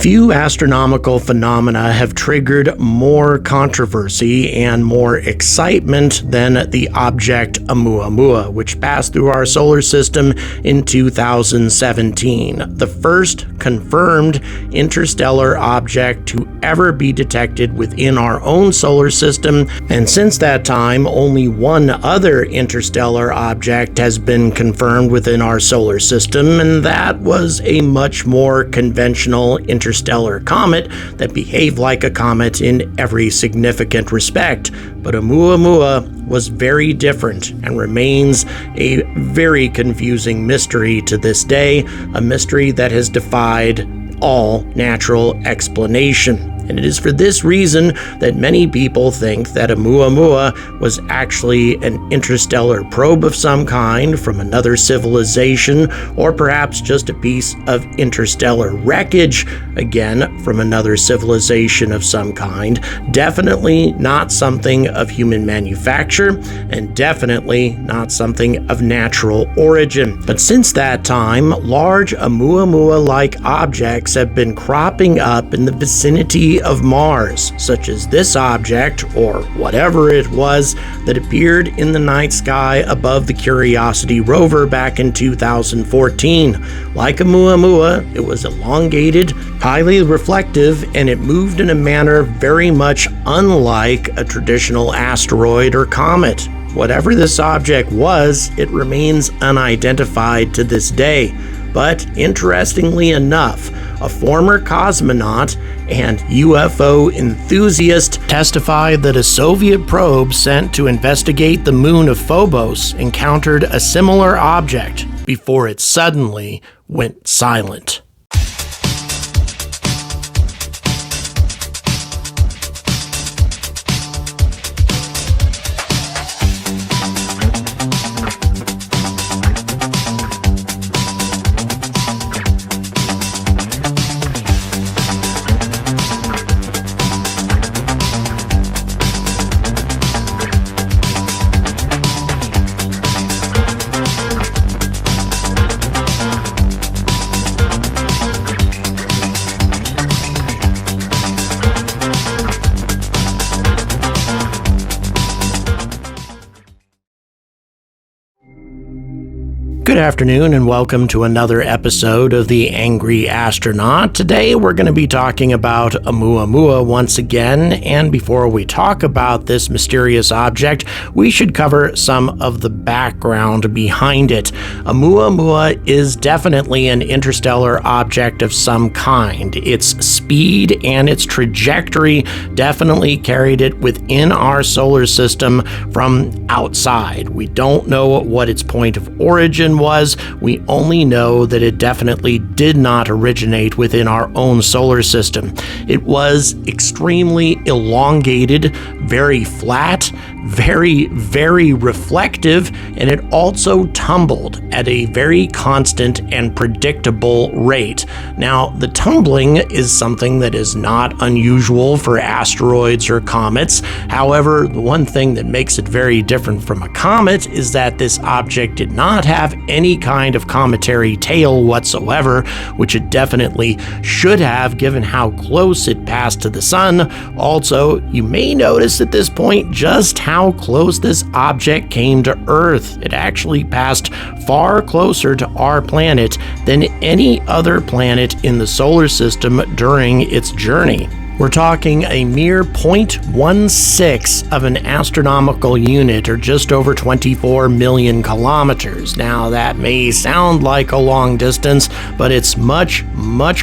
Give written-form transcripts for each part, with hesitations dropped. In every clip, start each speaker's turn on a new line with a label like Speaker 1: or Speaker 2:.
Speaker 1: Few astronomical phenomena have triggered more controversy and more excitement than the object Oumuamua, which passed through our solar system in 2017, the first confirmed interstellar object to ever be detected within our own solar system, and since that time, only one other interstellar object has been confirmed within our solar system, and that was a much more conventional interstellar comet that behaved like a comet in every significant respect. But Oumuamua was very different and remains a very confusing mystery to this day, a mystery that has defied all natural explanation. And it is for this reason that many people think that Oumuamua was actually an interstellar probe of some kind from another civilization, or perhaps just a piece of interstellar wreckage, again, from another civilization of some kind. Definitely not something of human manufacture, and definitely not something of natural origin. But since that time, large Oumuamua-like objects have been cropping up in the vicinity of Mars, such as this object, or whatever it was, that appeared in the night sky above the Curiosity rover back in 2014. Like Oumuamua, it was elongated, highly reflective, and it moved in a manner very much unlike a traditional asteroid or comet. Whatever this object was, it remains unidentified to this day. But interestingly enough, a former cosmonaut and UFO enthusiast testified that a Soviet probe sent to investigate the moon of Phobos encountered a similar object before it suddenly went silent. Good afternoon and welcome to another episode of The Angry Astronaut. Today we're going to be talking about Oumuamua once again, and before we talk about this mysterious object, we should cover some of the background behind it. Oumuamua is definitely an interstellar object of some kind. Its speed and its trajectory definitely carried it within our solar system from outside. We don't know what its point of origin was. We only know that it definitely did not originate within our own solar system. It was extremely elongated, very flat, very reflective, and it also tumbled at a very constant and predictable rate. Now, the tumbling is something that is not unusual for asteroids or comets. However, the one thing that makes it very different from a comet is that this object did not have any kind of cometary tail whatsoever, which it definitely should have given how close it passed to the sun. Also, you may notice at this point just how close this object came to Earth. It actually passed far closer to our planet than any other planet in the solar system during its journey. We're talking a mere 0.16 of an astronomical unit, or just over 24 million kilometers. Now, that may sound like a long distance, but it's much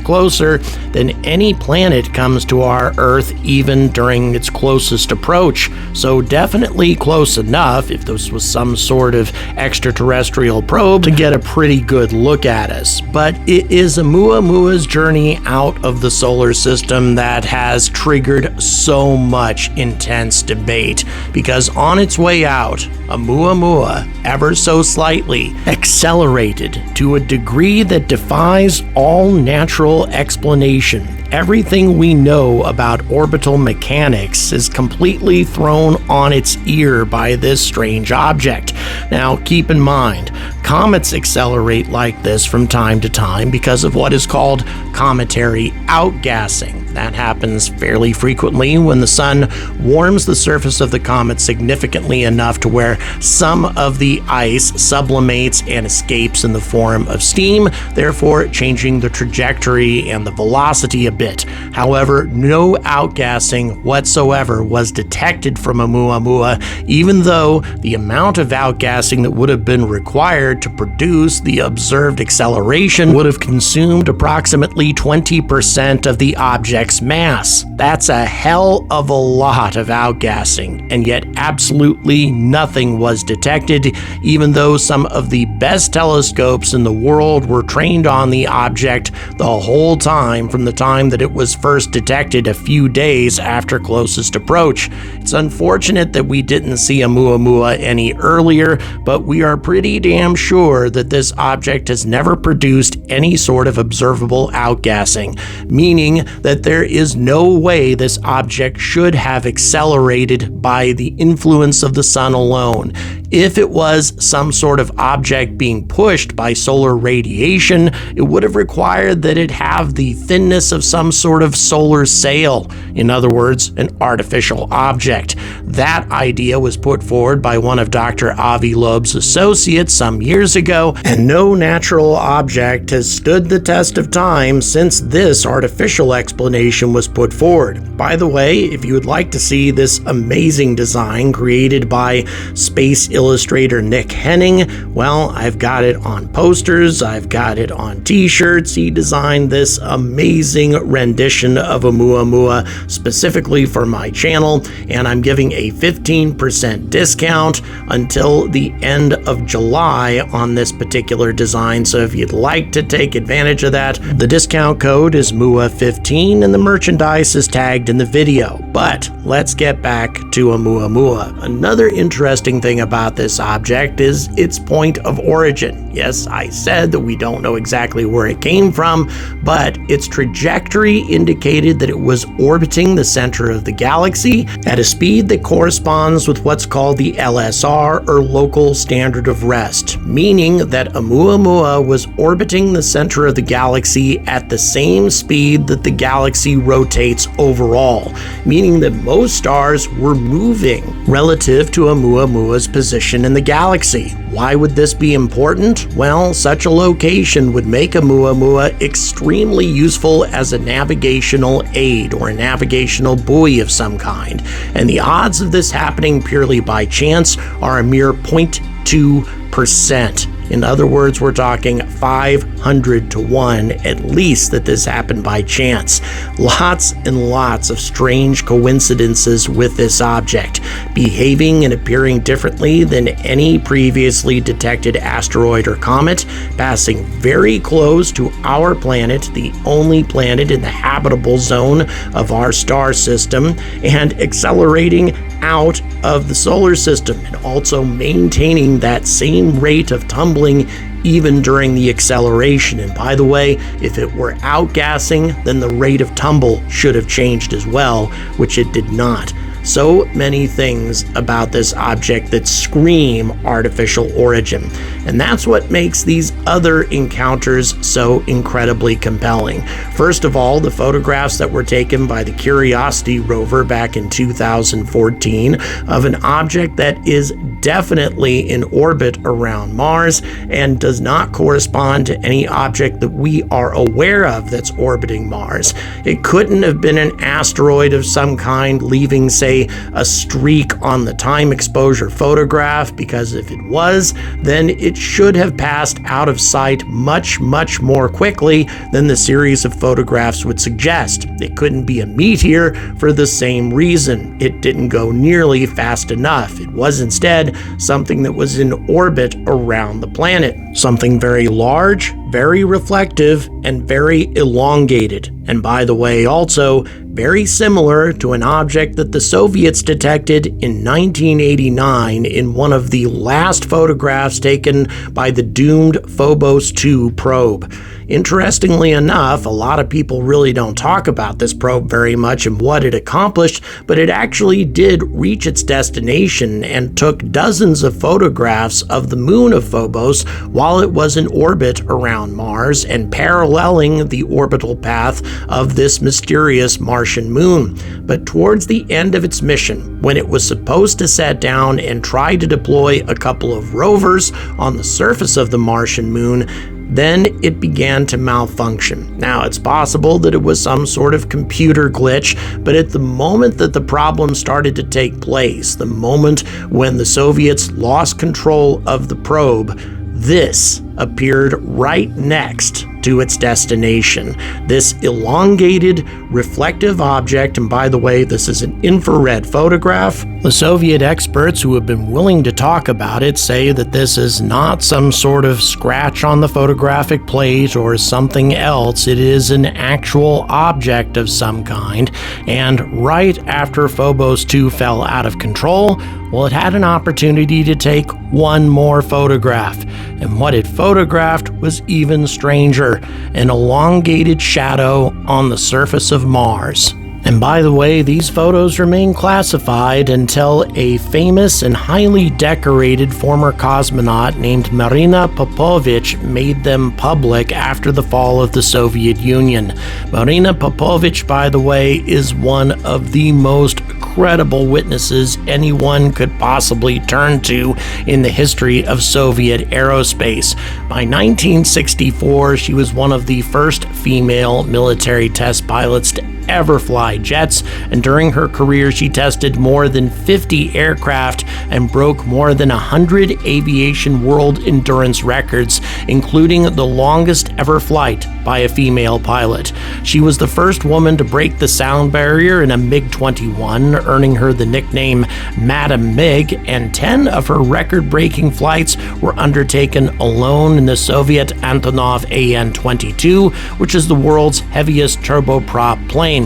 Speaker 1: closer than any planet comes to our Earth, even during its closest approach. So definitely close enough, if this was some sort of extraterrestrial probe, to get a pretty good look at us. But it is Oumuamua's journey out of the solar system that has has triggered so much intense debate because on its way out, Oumuamua, ever so slightly, accelerated to a degree that defies all natural explanation. Everything we know about orbital mechanics is completely thrown on its ear by this strange object. Now, keep in mind, comets accelerate like this from time to time because of what is called cometary outgassing. That happens fairly frequently when the sun warms the surface of the comet significantly enough to where some of the ice sublimates and escapes in the form of steam, therefore changing the trajectory and the velocity a bit. However, no outgassing whatsoever was detected from Oumuamua, even though the amount of outgassing that would have been required to produce the observed acceleration would have consumed approximately 20% of the object's mass. That's a hell of a lot of outgassing, and yet absolutely nothing was detected, even though some of the best telescopes in the world were trained on the object the whole time from the time that it was first detected a few days after closest approach. It's unfortunate that we didn't see Oumuamua any earlier, but we are pretty damn sure that this object has never produced any sort of observable outgassing, meaning that there is no way this object should have accelerated by the influence of the sun alone. If it was some sort of object being pushed by solar radiation, it would have required that it have the thinness of some sort of solar sail. In other words, an artificial object. That idea was put forward by one of Dr. Avi Loeb's associates some years ago, and no natural object has stood the test of time since this artificial explanation was put forward. By the way, if you would like to see this amazing design created by space illustrator Nick Henning, well, I've got it on posters, I've got it on t-shirts. He designed this amazing rendition of Oumuamua specifically for my channel, and I'm giving a 15% discount until the end of July on this particular design. So if you'd like to take advantage of that, the discount code is MUA15 and the merchandise is tagged in the video. But let's get back to Oumuamua. Another interesting thing about this object is its point of origin. Yes, I said that we don't know exactly where it came from, but its trajectory indicated that it was orbiting the center of the galaxy at a speed that corresponds with what's called the LSR, or local standard of rest, meaning that Oumuamua was orbiting the center of the galaxy at the same speed that the galaxy rotates overall, meaning that most stars were moving relative to Oumuamua's position in the galaxy. Why would this be important? Well, such a location would make Oumuamua extremely useful as a navigational aid or a navigational buoy of some kind, and the odds of this happening purely by chance are a mere 0.2%. In other words, we're talking 500 to 1 at least that this happened by chance. Lots and lots of strange coincidences with this object, behaving and appearing differently than any previously detected asteroid or comet, passing very close to our planet, the only planet in the habitable zone of our star system, and accelerating out of the solar system, and also maintaining that same rate of tumbling even during the acceleration. And by the way, if it were outgassing, then the rate of tumble should have changed as well, which it did not. So many things about this object that scream artificial origin. And that's what makes these other encounters so incredibly compelling. First of all, the photographs that were taken by the Curiosity rover back in 2014 of an object that is definitely in orbit around Mars and does not correspond to any object that we are aware of that's orbiting Mars. It couldn't have been an asteroid of some kind leaving, say, a streak on the time exposure photograph, because if it was, then it should have passed out of sight much more quickly than the series of photographs would suggest. It couldn't be a meteor for the same reason. It didn't go nearly fast enough. It was instead something that was in orbit around the planet. Something very large, very reflective and very elongated. And by the way, also very similar to an object that the Soviets detected in 1989 in one of the last photographs taken by the doomed Phobos 2 probe. Interestingly enough, a lot of people really don't talk about this probe very much and what it accomplished, but it actually did reach its destination and took dozens of photographs of the moon of Phobos while it was in orbit around Mars and paralleling the orbital path of this mysterious Martian moon. But towards the end of its mission, when it was supposed to set down and try to deploy a couple of rovers on the surface of the Martian moon, then it began to malfunction. Now, it's possible that it was some sort of computer glitch, but at the moment that the problem started to take place, the moment when the Soviets lost control of the probe, this appeared right next to its destination. This elongated, reflective object, and by the way, this is an infrared photograph. The Soviet experts who have been willing to talk about it say that this is not some sort of scratch on the photographic plate or something else. It is an actual object of some kind, and right after Phobos 2 fell out of control, well, it had an opportunity to take one more photograph, and what it photographed was even stranger, an elongated shadow on the surface of Mars. And by the way, these photos remain classified until a famous and highly decorated former cosmonaut named Marina Popovich made them public after the fall of the Soviet Union. Marina Popovich, by the way, is one of the most credible witnesses anyone could possibly turn to in the history of Soviet aerospace. By 1964, she was one of the first female military test pilots to ever fly jets, and during her career she tested more than 50 aircraft and broke more than 100 aviation world endurance records, including the longest ever flight by a female pilot. She was the first woman to break the sound barrier in a MiG-21, earning her the nickname Madam MiG, and 10 of her record-breaking flights were undertaken alone in the Soviet Antonov An-22, which is the world's heaviest turboprop plane.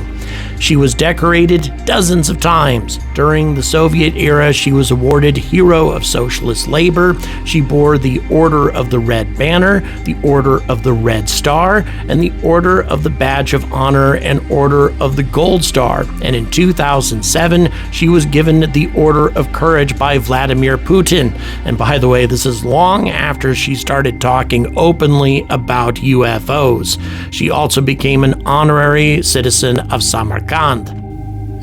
Speaker 1: She was decorated dozens of times. During the Soviet era, she was awarded Hero of Socialist Labor. She bore the Order of the Red Banner, the Order of the Red Star, and the Order of the Badge of Honor and Order of the Gold Star. And in 2007, she was given the Order of Courage by Vladimir Putin. And by the way, this is long after she started talking openly about UFOs. She also became an honorary citizen of Samarkand.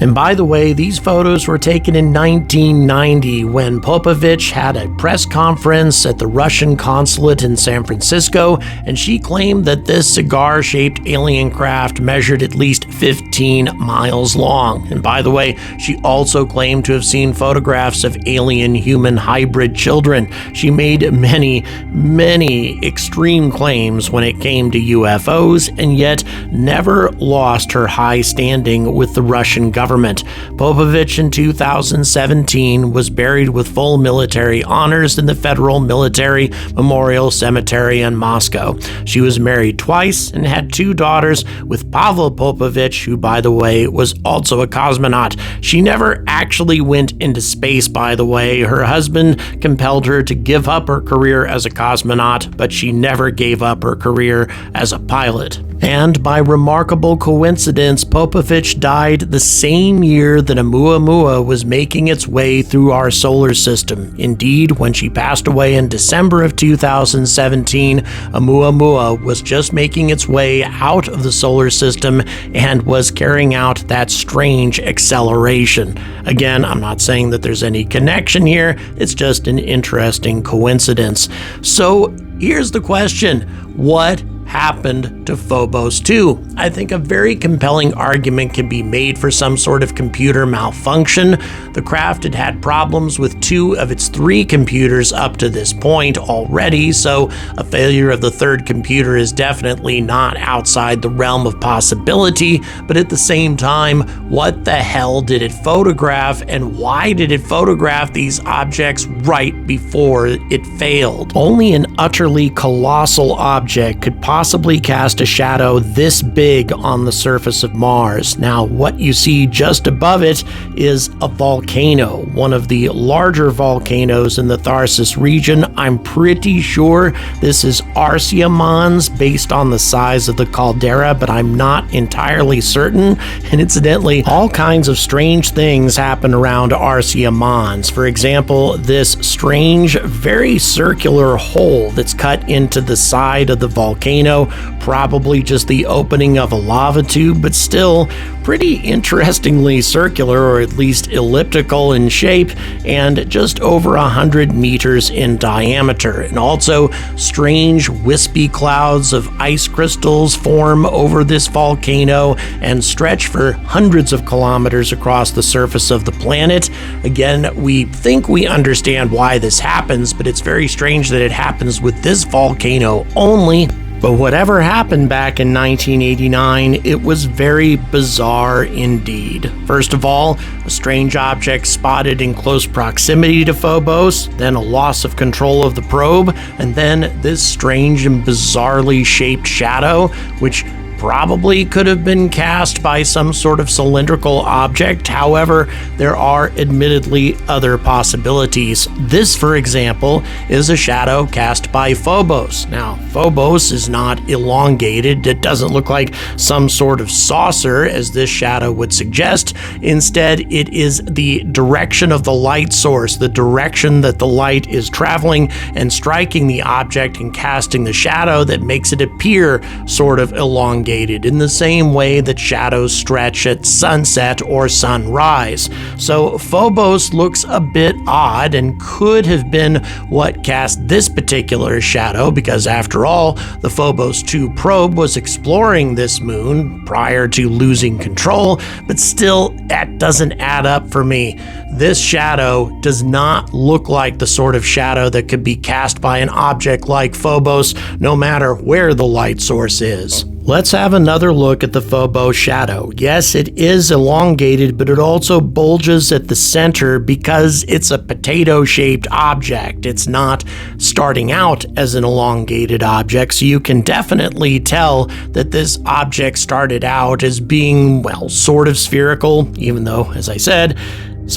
Speaker 1: And by the way, these photos were taken in 1990 when Popovich had a press conference at the Russian consulate in San Francisco, and she claimed that this cigar-shaped alien craft measured at least 15 miles long. And by the way, she also claimed to have seen photographs of alien-human hybrid children. She made many, many extreme claims when it came to UFOs, and yet never lost her high standing with the Russian government. Popovich in 2017 was buried with full military honors in the Federal Military Memorial Cemetery in Moscow. She was married twice and had 2 daughters with Pavel Popovich, who, by the way, was also a cosmonaut. She never actually went into space, by the way. Her husband compelled her to give up her career as a cosmonaut, but she never gave up her career as a pilot. And by remarkable coincidence, Popovich died the same year that Oumuamua was making its way through our solar system. Indeed, when she passed away in December of 2017, Oumuamua was just making its way out of the solar system and was carrying out that strange acceleration. Again, I'm not saying that there's any connection here, it's just an interesting coincidence. So here's the question: what happened object of Phobos 2. I think a very compelling argument can be made for some sort of computer malfunction. The craft had had problems with 2 of its 3 computers up to this point already, so a failure of the 3rd computer is definitely not outside the realm of possibility. But at the same time, what the hell did it photograph, and why did it photograph these objects right before it failed? Only an utterly colossal object could possibly cast a shadow this big on the surface of Mars. Now, what you see just above it is a volcano, one of the larger volcanoes in the Tharsis region. I'm pretty sure this is Arsia Mons based on the size of the caldera, but I'm not entirely certain. And incidentally, all kinds of strange things happen around Arsia Mons. For example, this strange, very circular hole that's cut into the side of the volcano, probably just the opening of a lava tube, but still pretty interestingly circular, or at least elliptical in shape, and just over 100 meters in diameter. And also, strange wispy clouds of ice crystals form over this volcano and stretch for hundreds of kilometers across the surface of the planet. Again, we think we understand why this happens, but it's very strange that it happens with this volcano only. But whatever happened back in 1989, it was very bizarre indeed. First of all, a strange object spotted in close proximity to Phobos, then a loss of control of the probe, and then this strange and bizarrely shaped shadow, which probably could have been cast by some sort of cylindrical object. However, there are admittedly other possibilities. This, for example, is a shadow cast by Phobos. Now, Phobos is not elongated. It doesn't look like some sort of saucer, as this shadow would suggest. Instead, it is the direction of the light source, the direction that the light is traveling and striking the object and casting the shadow, that makes it appear sort of elongated, in the same way that shadows stretch at sunset or sunrise. So Phobos looks a bit odd and could have been what cast this particular shadow, because after all, the Phobos 2 probe was exploring this moon prior to losing control, but still, that doesn't add up for me. This shadow does not look like the sort of shadow that could be cast by an object like Phobos, no matter where the light source is. Let's have another look at the Phobos shadow. Yes, it is elongated, but it also bulges at the center because it's a potato-shaped object. It's not starting out as an elongated object, so you can definitely tell that this object started out as being, well, sort of spherical, even though, as I said,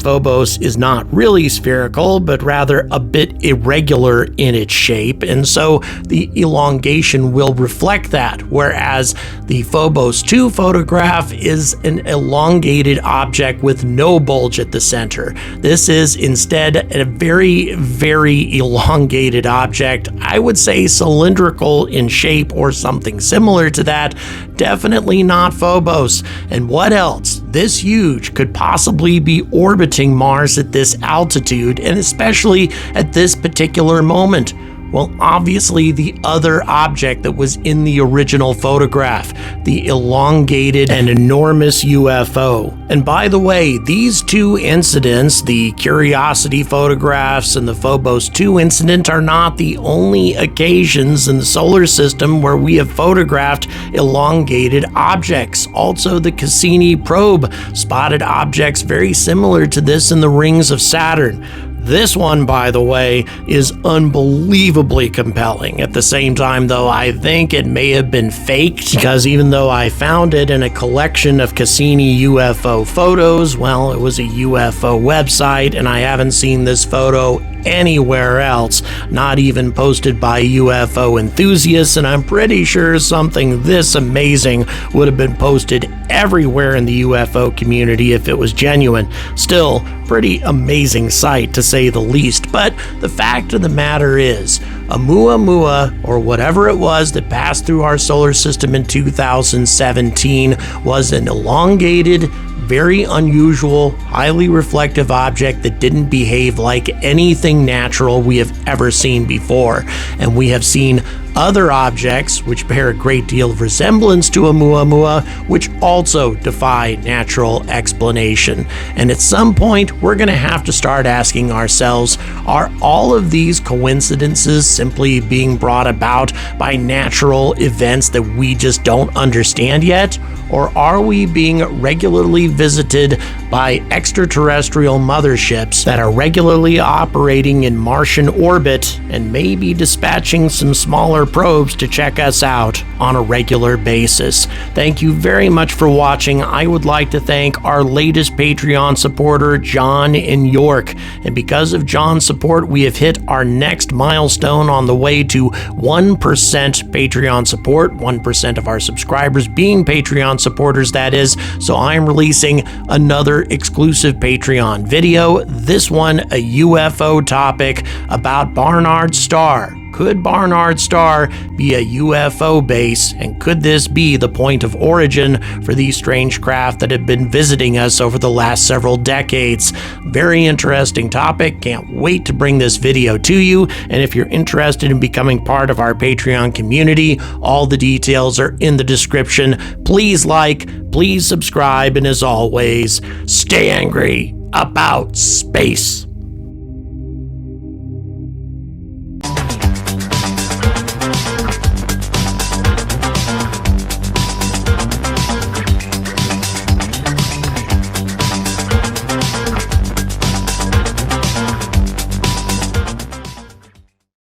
Speaker 1: Phobos is not really spherical, but rather a bit irregular in its shape, and so the elongation will reflect that, whereas the Phobos 2 photograph is an elongated object with no bulge at the center. This is instead a very, very elongated object. I would say cylindrical in shape or something similar to that. Definitely not Phobos. And what else this huge could possibly be orbiting Mars at this altitude, and especially at this particular moment? Well, obviously the other object that was in the original photograph, the elongated and enormous UFO. And by the way, these 2 incidents, the Curiosity photographs and the Phobos 2 incident, are not the only occasions in the solar system where we have photographed elongated objects. Also, the Cassini probe spotted objects very similar to this in the rings of Saturn. This one, by the way, is unbelievably compelling. At the same time, though, I think it may have been faked, because even though I found it in a collection of Cassini UFO photos, well, it was a UFO website, and I haven't seen this photo anywhere else, not even posted by UFO enthusiasts, and I'm pretty sure something this amazing would have been posted everywhere in the UFO community if it was genuine. Still, pretty amazing sight to say the least. But the fact of the matter is, Oumuamua, or whatever it was that passed through our solar system in 2017, was an elongated, very unusual, highly reflective object that didn't behave like anything natural we have ever seen before. And we have seen other objects which bear a great deal of resemblance to Oumuamua, which also defy natural explanation. And at some point, we're going to have to start asking ourselves, are all of these coincidences simply being brought about by natural events that we just don't understand yet? Or are we being regularly visited by extraterrestrial motherships that are regularly operating in Martian orbit and maybe dispatching some smaller probes to check us out on a regular basis? Thank you very much for watching. I would like to thank our latest Patreon supporter, John in York. And because of John's support, we have hit our next milestone on the way to 1% Patreon support, 1% of our subscribers being Patreon supporters, that is. So I'm releasing another exclusive Patreon video, this one a UFO topic about Barnard Star. Could Barnard Star be a UFO base, and could this be the point of origin for these strange craft that have been visiting us over the last several decades? Very interesting topic. Can't wait to bring this video to you. And if you're interested in becoming part of our Patreon community, all the details are in the description. Please like, please subscribe, and as always, stay angry about space.